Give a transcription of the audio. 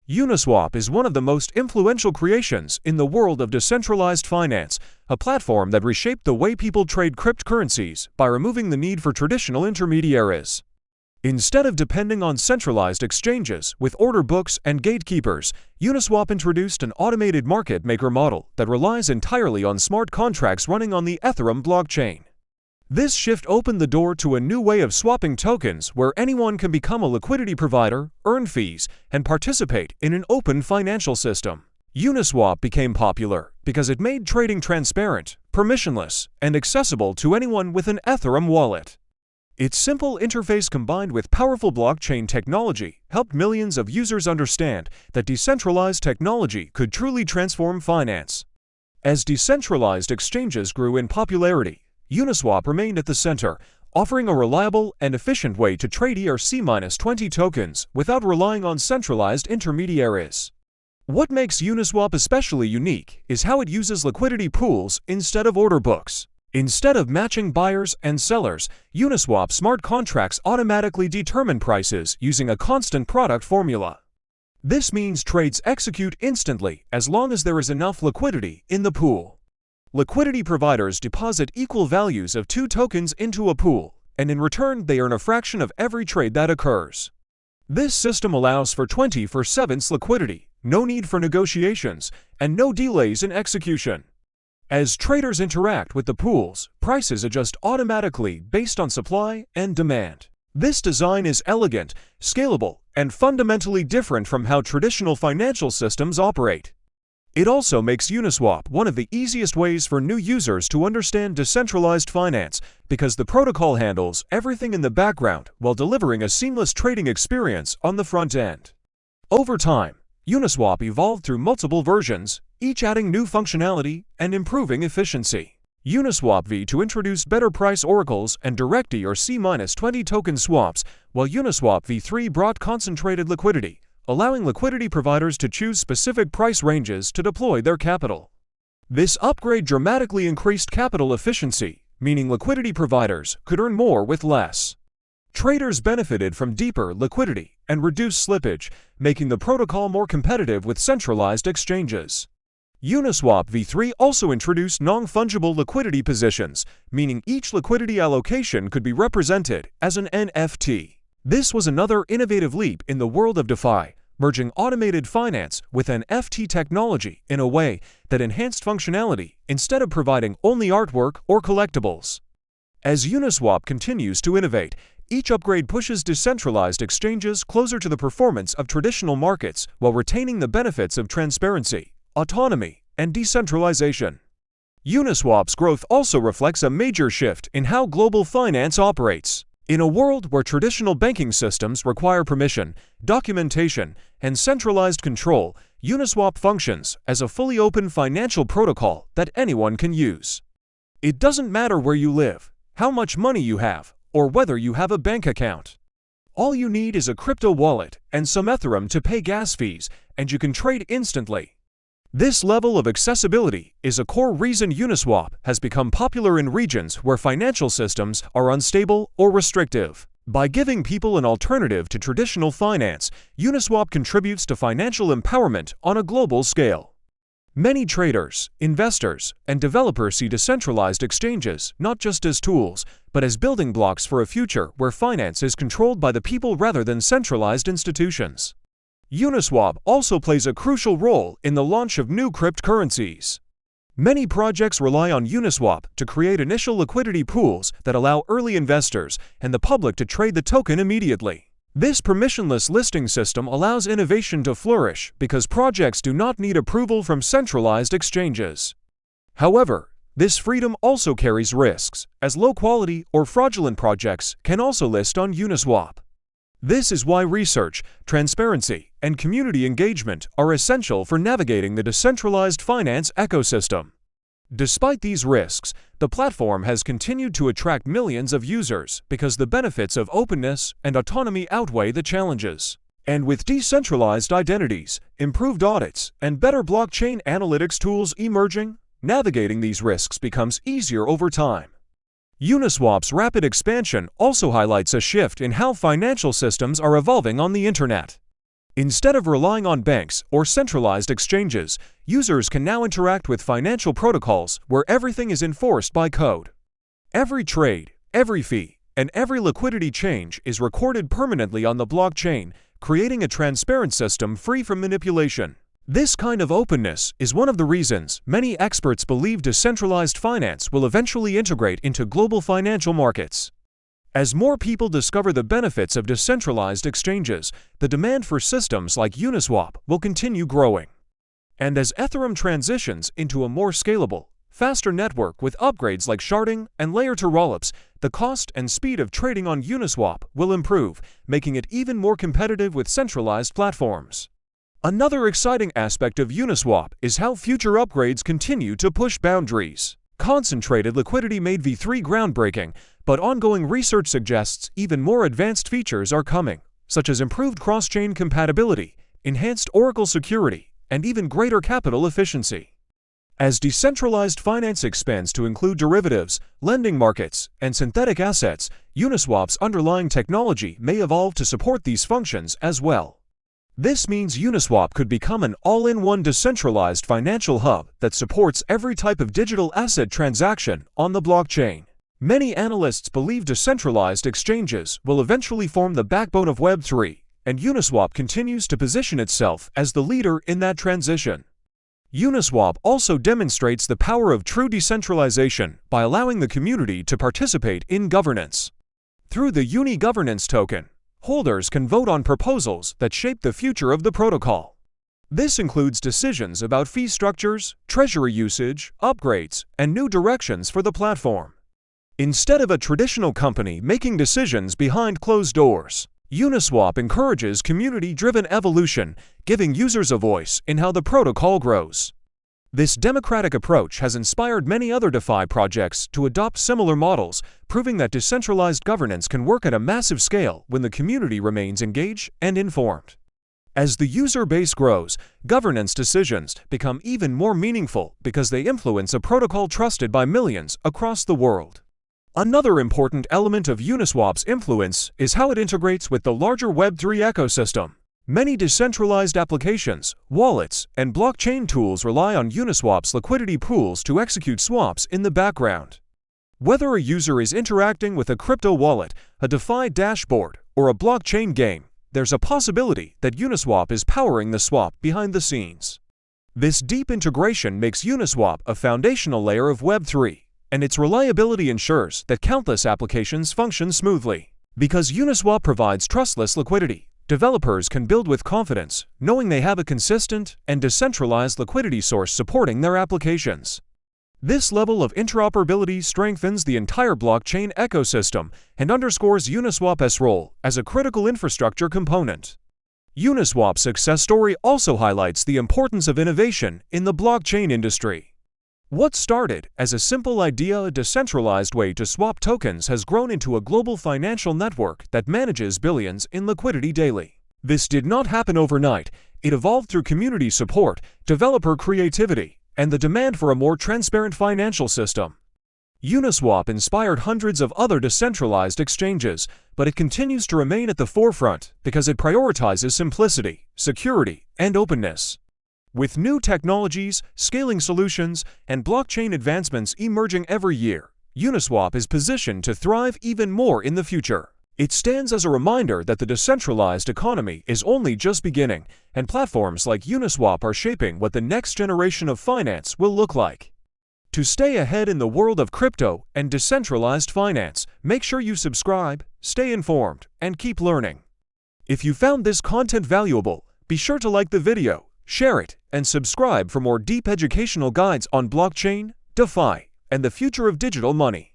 Uniswap is one of the most influential creations in the world of decentralized finance, a platform that reshaped the way people trade cryptocurrencies by removing the need for traditional intermediaries. Instead of depending on centralized exchanges with order books and gatekeepers, Uniswap introduced an automated market maker model that relies entirely on smart contracts running on the Ethereum blockchain. This shift opened the door to a new way of swapping tokens where anyone can become a liquidity provider, earn fees, and participate in an open financial system. Uniswap became popular because it made trading transparent, permissionless, and accessible to anyone with an Ethereum wallet. Its simple interface combined with powerful blockchain technology helped millions of users understand that decentralized technology could truly transform finance. As decentralized exchanges grew in popularity, Uniswap remained at the center, offering a reliable and efficient way to trade ERC-20 tokens without relying on centralized intermediaries. What makes Uniswap especially unique is how it uses liquidity pools instead of order books. Instead of matching buyers and sellers, Uniswap smart contracts automatically determine prices using a constant product formula. This means trades execute instantly as long as there is enough liquidity in the pool. Liquidity providers deposit equal values of two tokens into a pool, and in return they earn a fraction of every trade that occurs. This system allows for 24/7 liquidity, no need for negotiations, and no delays in execution. As traders interact with the pools, prices adjust automatically based on supply and demand. This design is elegant, scalable, and fundamentally different from how traditional financial systems operate. It also makes Uniswap one of the easiest ways for new users to understand decentralized finance because the protocol handles everything in the background while delivering a seamless trading experience on the front end. Over time, Uniswap evolved through multiple versions, each adding new functionality and improving efficiency. Uniswap v2 introduced better price oracles and direct ERC-20 token swaps, while Uniswap v3 brought concentrated liquidity, allowing liquidity providers to choose specific price ranges to deploy their capital. This upgrade dramatically increased capital efficiency, meaning liquidity providers could earn more with less. Traders benefited from deeper liquidity and reduced slippage, making the protocol more competitive with centralized exchanges. Uniswap v3 also introduced non-fungible liquidity positions, meaning each liquidity allocation could be represented as an NFT. This was another innovative leap in the world of DeFi, merging automated finance with NFT technology in a way that enhanced functionality instead of providing only artwork or collectibles. As Uniswap continues to innovate, each upgrade pushes decentralized exchanges closer to the performance of traditional markets while retaining the benefits of transparency, autonomy, and decentralization. Uniswap's growth also reflects a major shift in how global finance operates. In a world where traditional banking systems require permission, documentation, and centralized control, Uniswap functions as a fully open financial protocol that anyone can use. It doesn't matter where you live, how much money you have, or whether you have a bank account. All you need is a crypto wallet and some Ethereum to pay gas fees, and you can trade instantly. This level of accessibility is a core reason Uniswap has become popular in regions where financial systems are unstable or restrictive. By giving people an alternative to traditional finance, Uniswap contributes to financial empowerment on a global scale. Many traders, investors, and developers see decentralized exchanges not just as tools, but as building blocks for a future where finance is controlled by the people rather than centralized institutions. Uniswap also plays a crucial role in the launch of new cryptocurrencies. Many projects rely on Uniswap to create initial liquidity pools that allow early investors and the public to trade the token immediately. This permissionless listing system allows innovation to flourish because projects do not need approval from centralized exchanges. However, this freedom also carries risks, as low-quality or fraudulent projects can also list on Uniswap. This is why research, transparency, and community engagement are essential for navigating the decentralized finance ecosystem. Despite these risks, the platform has continued to attract millions of users because the benefits of openness and autonomy outweigh the challenges. And with decentralized identities, improved audits, and better blockchain analytics tools emerging, navigating these risks becomes easier over time. Uniswap's rapid expansion also highlights a shift in how financial systems are evolving on the internet. Instead of relying on banks or centralized exchanges, users can now interact with financial protocols where everything is enforced by code. Every trade, every fee, and every liquidity change is recorded permanently on the blockchain, creating a transparent system free from manipulation. This kind of openness is one of the reasons many experts believe decentralized finance will eventually integrate into global financial markets. As more people discover the benefits of decentralized exchanges, the demand for systems like Uniswap will continue growing. And as Ethereum transitions into a more scalable, faster network with upgrades like sharding and layer-2 rollups, the cost and speed of trading on Uniswap will improve, making it even more competitive with centralized platforms. Another exciting aspect of Uniswap is how future upgrades continue to push boundaries. Concentrated liquidity made V3 groundbreaking, but ongoing research suggests even more advanced features are coming, such as improved cross-chain compatibility, enhanced Oracle security, and even greater capital efficiency. As decentralized finance expands to include derivatives, lending markets, and synthetic assets, Uniswap's underlying technology may evolve to support these functions as well. This means Uniswap could become an all-in-one decentralized financial hub that supports every type of digital asset transaction on the blockchain. Many analysts believe decentralized exchanges will eventually form the backbone of Web3, and Uniswap continues to position itself as the leader in that transition. Uniswap also demonstrates the power of true decentralization by allowing the community to participate in governance. Through the Uni Governance token, holders can vote on proposals that shape the future of the protocol. This includes decisions about fee structures, treasury usage, upgrades, and new directions for the platform. Instead of a traditional company making decisions behind closed doors, Uniswap encourages community-driven evolution, giving users a voice in how the protocol grows. This democratic approach has inspired many other DeFi projects to adopt similar models, proving that decentralized governance can work at a massive scale when the community remains engaged and informed. As the user base grows, governance decisions become even more meaningful because they influence a protocol trusted by millions across the world. Another important element of Uniswap's influence is how it integrates with the larger Web3 ecosystem. Many decentralized applications, wallets, and blockchain tools rely on Uniswap's liquidity pools to execute swaps in the background. Whether a user is interacting with a crypto wallet, a DeFi dashboard, or a blockchain game, there's a possibility that Uniswap is powering the swap behind the scenes. This deep integration makes Uniswap a foundational layer of Web3, and its reliability ensures that countless applications function smoothly. Because Uniswap provides trustless liquidity, developers can build with confidence, knowing they have a consistent and decentralized liquidity source supporting their applications. This level of interoperability strengthens the entire blockchain ecosystem and underscores Uniswap's role as a critical infrastructure component. Uniswap's success story also highlights the importance of innovation in the blockchain industry. What started as a simple idea, a decentralized way to swap tokens, has grown into a global financial network that manages billions in liquidity daily. This did not happen overnight. It evolved through community support, developer creativity, and the demand for a more transparent financial system. Uniswap inspired hundreds of other decentralized exchanges, but it continues to remain at the forefront because it prioritizes simplicity, security, and openness. With new technologies, scaling solutions, and blockchain advancements emerging every year, Uniswap is positioned to thrive even more in the future. It stands as a reminder that the decentralized economy is only just beginning, and platforms like Uniswap are shaping what the next generation of finance will look like. To stay ahead in the world of crypto and decentralized finance, make sure you subscribe, stay informed, and keep learning. If you found this content valuable, be sure to like the video, share it, and subscribe for more deep educational guides on blockchain, DeFi, and the future of digital money.